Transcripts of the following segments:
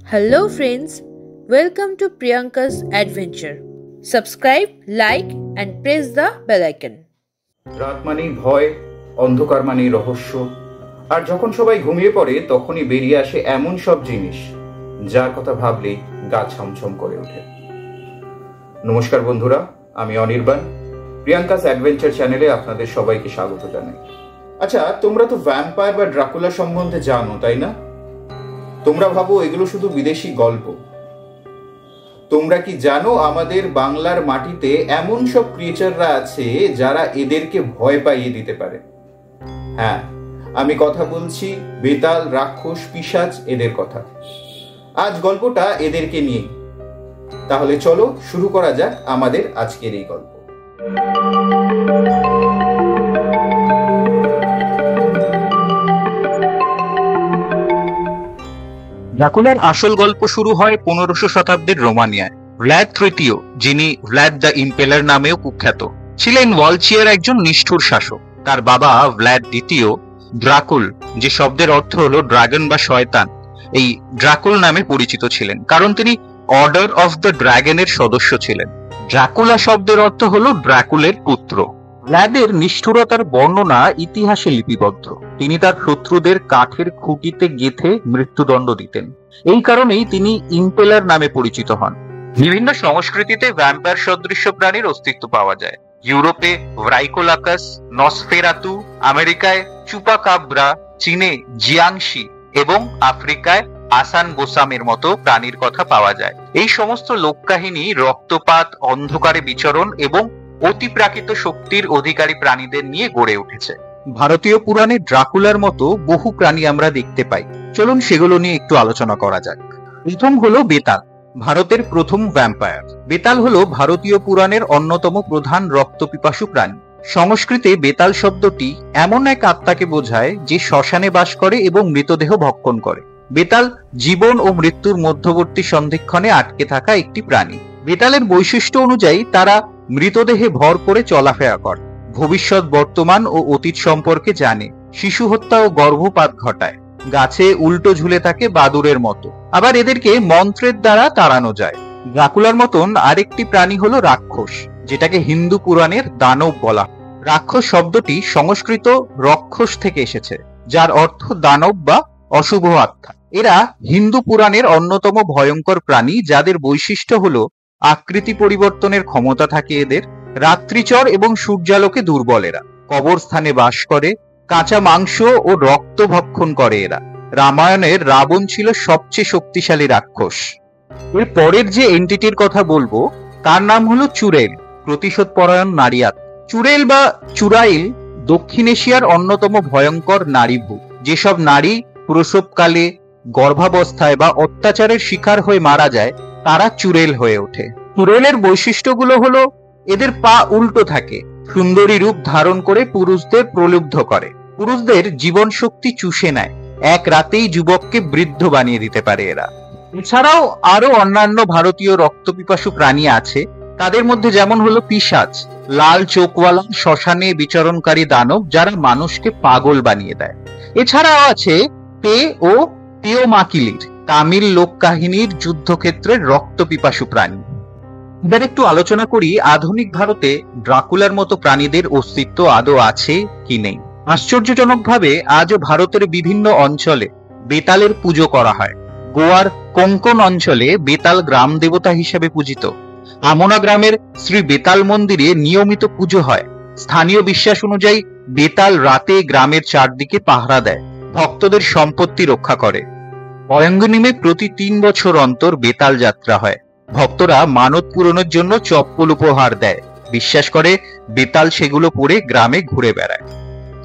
Hello friends, welcome to Priyanka's Adventure. Subscribe, like and press the bell icon. রাত মানেই ভয়, অন্ধকার মানেই রহস্য, আর যখন সবাই ঘুমিয়ে পড়ে তখনই বেরিয়ে আসে এমন সব জিনিস যার কথা ভাবলেই গা ছমছম করে ওঠে। নমস্কার বন্ধুরা, আমি অনির্বাণ। প্রিয়াঙ্কাস অ্যাডভেঞ্চার চ্যানেলে আপনাদের সবাইকে স্বাগত জানাই। আচ্ছা, তোমরা তো ভ্যাম্পায়ার বা ড্রাকুলা সম্বন্ধে জানো, তাই না? তোমরা ভাবো এগুলো শুধু বিদেশি গল্প। তোমরা কি জানো আমাদের বাংলার মাটিতে এমন সব ক্রিয়েচাররা আছে যারা এদেরকে ভয় পাইয়ে দিতে পারে? হ্যাঁ, আমি কথা বলছি বেতাল, রাক্ষস, পিশাচ এদের কথা। আজ গল্পটা এদেরকে নিয়ে। তাহলে চলো শুরু করা যাক আমাদের আজকের এই গল্প। ড্রাকুলার আসল গল্প শুরু হয় 1500 শতাব্দীর রোমানিয়ায়। ভ্লাদ তৃতীয়, যিনি ভ্লাদ দ্য ইম্পেলার নামেও কুখ্যাত, ছিলেন ওয়ালচিয়ার একজন নিষ্ঠুর শাসক। তার বাবা ভ্লাদ দ্বিতীয় ড্রাকুল, যে শব্দের অর্থ হলো ড্রাগন বা শয়তান, এই ড্রাকুল নামে পরিচিত ছিলেন কারণ তিনি অর্ডার অফ দ্য ড্রাগনের সদস্য ছিলেন। ড্রাকুলা শব্দের অর্থ হলো ড্রাকুলের পুত্র। ভ্লাদের নিষ্ঠুরতার বর্ণনা ইতিহাসে লিপিবদ্ধ। তিনি তার শত্রুদের কাঠের খুঁটিতে গেঁথে মৃত্যুদণ্ড দিতেন। এই কারণেই তিনি ইম্পেলার নামে পরিচিত হন। বিভিন্ন সংস্কৃতিতে ভ্যাম্পায়ার সদৃশ্য প্রাণীর অস্তিত্ব পাওয়া যায়। ইউরোপে ভ্রাইকোলাকাস, নসফেরাতু, আমেরিকায় চুপাকাব্রা, চীনে জিয়াংশি এবং আফ্রিকায় আসান বোসামের মতো প্রাণীর কথা পাওয়া যায়। এই সমস্ত লোককাহিনী রক্তপাত, অন্ধকারে বিচরণ এবং অতিপ্রাকৃত শক্তির অধিকারী প্রাণীদের নিয়ে গড়ে উঠেছে। ভারতীয় পুরাণে ড্রাকুলার মতো বহু প্রাণী আমরা দেখতে পাই। চলুন সেগুলো নিয়ে একটু আলোচনা করা যাক। প্রথম হলো বেতাল, ভারতের প্রথম ভ্যাম্পায়ার। বেতাল হলো ভারতীয় পুরাণের অন্যতম প্রধান রক্তপিপাসু প্রাণী। সংস্কৃতে বেতাল শব্দটি এমন এক আত্মাকে বোঝায় যে শ্মশানে বাস করে এবং মৃতদেহ ভক্ষণ করে। বেতাল জীবন ও মৃত্যুর মধ্যবর্তী সন্ধিক্ষণে আটকে থাকা একটি প্রাণী। বেতালের বৈশিষ্ট্য অনুযায়ী তারা মৃতদেহে ভর করে চলাফেরা করে, ভবিষ্যৎ, বর্তমান ও অতীত সম্পর্কে জানে, শিশু হত্যা ও গর্ভপাত ঘটায়, গাছে উল্টো ঝুলে থাকে বাদুড়ের মতো। আবার এদেরকে মন্ত্রের দ্বারা তাড়ানো যায়। ড্রাকুলার মতন আরেকটি প্রাণী হলো রাক্ষস, যেটাকে হিন্দু পুরাণের দানব বলা। রাক্ষস শব্দটি সংস্কৃত রক্ষস থেকে এসেছে, যার অর্থ দানব বা অশুভ আত্মা। এরা হিন্দু পুরাণের অন্যতম ভয়ঙ্কর প্রাণী, যাদের বৈশিষ্ট্য হলো আকৃতি পরিবর্তনের ক্ষমতা থাকে এদের, রাত্রিচর এবং সূর্যালোকে দুর্বল এরা, কবরস্থানে বাস করে, কাঁচা মাংস ও রক্ত ভক্ষণ করে এরা। রামায়ণের রাবণ ছিল সবচেয়ে শক্তিশালী রাক্ষস। এর পরের যে এন্টিটির কথা বলবো তার নাম হলো চুড়েল, প্রতিশোধ পরায়ণ নারীয়াত। চুড়েল বা চুড়াইল দক্ষিণ এশিয়ার অন্যতম ভয়ঙ্কর নারীভূত। যেসব নারী প্রসবকালে, গর্ভাবস্থায় বা অত্যাচারের শিকার হয়ে মারা যায় তারা চুড়েল হয়ে ওঠে। চুড়েলের বৈশিষ্ট্যগুলো হলো এদের পা উল্টো থাকে, সুন্দরী রূপ ধারণ করে পুরুষদের প্রলুব্ধ করে, পুরুষদের জীবন শক্তি চুষে নেয়, এক রাতেই যুবককে বৃদ্ধ বানিয়ে দিতে পারে এরা। এছাড়াও আরো অন্যান্য ভারতীয় রক্তপিপাসু প্রাণী আছে। তাদের মধ্যে যেমন হলো পিশাচ, লাল চোখওয়ালা শ্মশানে বিচরণকারী দানব যারা মানুষকে পাগল বানিয়ে দেয়। এছাড়াও আছে পে ও পেওমাকিলির, তামিল লোক কাহিনীর যুদ্ধক্ষেত্রের রক্তপিপাসু প্রাণী। এবার একটু আলোচনা করি আধুনিক ভারতে ড্রাকুলার মতো প্রাণীদের অস্তিত্ব আদৌ আছে কি নেই। আশ্চর্যজনকভাবে আজও ভারতের বিভিন্ন অঞ্চলে বেতালের পুজো করা হয়। গোয়ার কোঙ্কন অঞ্চলে বেতাল গ্রাম দেবতা হিসেবে পূজিত। আমোনা গ্রামের শ্রী বেতাল মন্দিরে নিয়মিত পুজো হয়। স্থানীয় বিশ্বাস অনুযায়ী বেতাল রাতে গ্রামের চারদিকে পাহারা দেয়, ভক্তদের সম্পত্তি রক্ষা করে। অয়ঙ্গনিমে প্রতি 3 বছর অন্তর বেতাল যাত্রা হয়। ভক্তরা মানত পূরণের জন্য চপ্পল উপহার দেয়, বিশ্বাস করে বেতাল সেগুলো পরে গ্রামে ঘুরে বেড়ায়।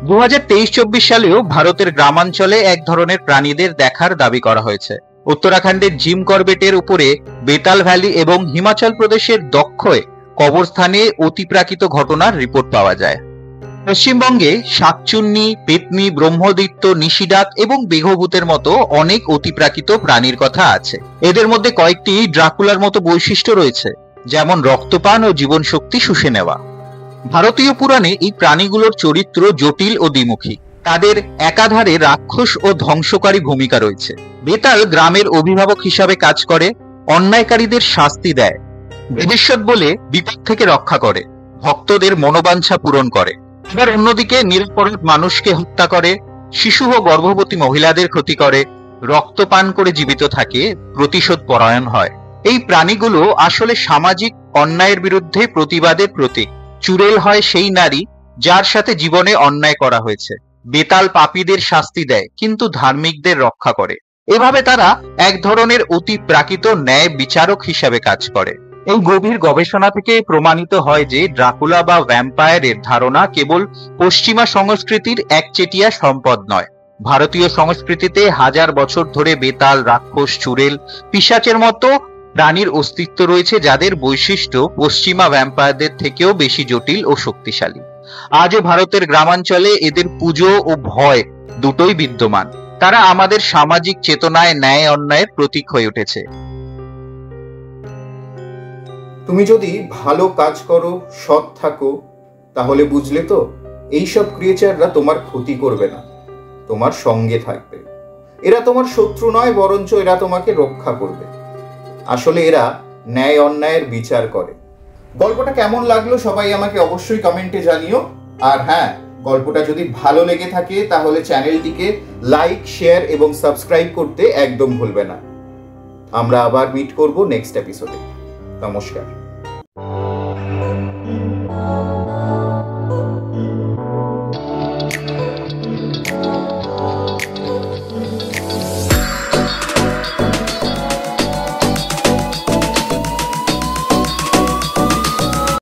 2023-24 সালেও ভারতের গ্রামাঞ্চলে এক ধরনের প্রাণীদের দেখার দাবি করা হয়েছে। উত্তরাখণ্ডের জিম করবেটের উপরে বেতাল ভ্যালি এবং হিমাচল প্রদেশের দক্ষয়ে কবরস্থানে অতিপ্রাকৃত ঘটনার রিপোর্ট পাওয়া যায়। পশ্চিমবঙ্গে শাকচুন্নি, পেতনি, ব্রহ্মদৈত্য, নিশিডাক এবং বেঘভূতের মতো অনেক অতিপ্রাকৃত প্রাণীর কথা আছে। এদের মধ্যে কয়েকটি ড্রাকুলার মতো বৈশিষ্ট্য রয়েছে, যেমন রক্তপান ও জীবন শক্তি শুষে নেওয়া। ভারতীয় পুরাণে এই প্রাণীগুলোর চরিত্র জটিল ও দ্বিমুখী। তাদের একাধারে রাক্ষস ও ধ্বংসকারী ভূমিকা রয়েছে। বেতাল গ্রামের অভিভাবক হিসাবে কাজ করে, অন্যায়কারীদের শাস্তি দেয়, ভবিষ্যৎ বলে বিপদ থেকে রক্ষা করে, ভক্তদের মনোবাঞ্ছা পূরণ করে। এবার অন্যদিকে নিরপরাধ মানুষকে হত্যা করে, শিশু ও গর্ভবতী মহিলাদের ক্ষতি করে, রক্তপান করে জীবিত থাকে, প্রতিশোধ পরায়ণ হয়। এই প্রাণীগুলো আসলে সামাজিক অন্যায়ের বিরুদ্ধে প্রতিবাদের প্রতীক। চুড়েল হয় সেই নারী যার সাথে জীবনে অন্যায় করা হয়েছে। বেতাল পাপীদের শাস্তি দেয় কিন্তু ধার্মিকদের রক্ষা করে। এভাবে তারা এক ধরনের অতি প্রাকৃত ন্যায় বিচারক হিসাবে কাজ করে। এই গভীর গবেষণা থেকে প্রমাণিত হয় যে ড্রাকুলা বা ভ্যাম্পায়ারের ধারণা কেবল পশ্চিমা সংস্কৃতির একচেটিয়া সম্পদ নয়। ভারতীয় সংস্কৃতিতে হাজার বছর ধরে বেতাল, রাক্ষস, চুড়েল, পিশাচের মতো প্রাণীর অস্তিত্ব রয়েছে, যাদের বৈশিষ্ট্য পশ্চিমা ভ্যাম্পায়ারদের থেকেও বেশি জটিল ও শক্তিশালী। আজও ভারতের গ্রামাঞ্চলে এদের পুজো ও ভয় দুটোই বিদ্যমান। তারা আমাদের সামাজিক চেতনায় ন্যায় অন্যায়ের প্রতীক হয়ে উঠেছে। তুমি যদি ভালো কাজ করো, সৎ থাকো, তাহলে বুঝলে তো এইসব ক্রিয়েচাররা তোমার ক্ষতি করবে না, তোমার সঙ্গে থাকবে। এরা তোমার শত্রু নয়, বরঞ্চ এরা তোমাকে রক্ষা করবে। আসলে এরা ন্যায় অন্যায়ের বিচার করে। গল্পটা কেমন লাগলো সবাই আমাকে অবশ্যই কমেন্টে জানিও। আর হ্যাঁ, গল্পটা যদি ভালো লেগে থাকে তাহলে চ্যানেলটিকে লাইক, শেয়ার এবং সাবস্ক্রাইব করতে একদম ভুলবে না। আমরা আবার মিট করব নেক্সট এপিসোডে। নমস্কার।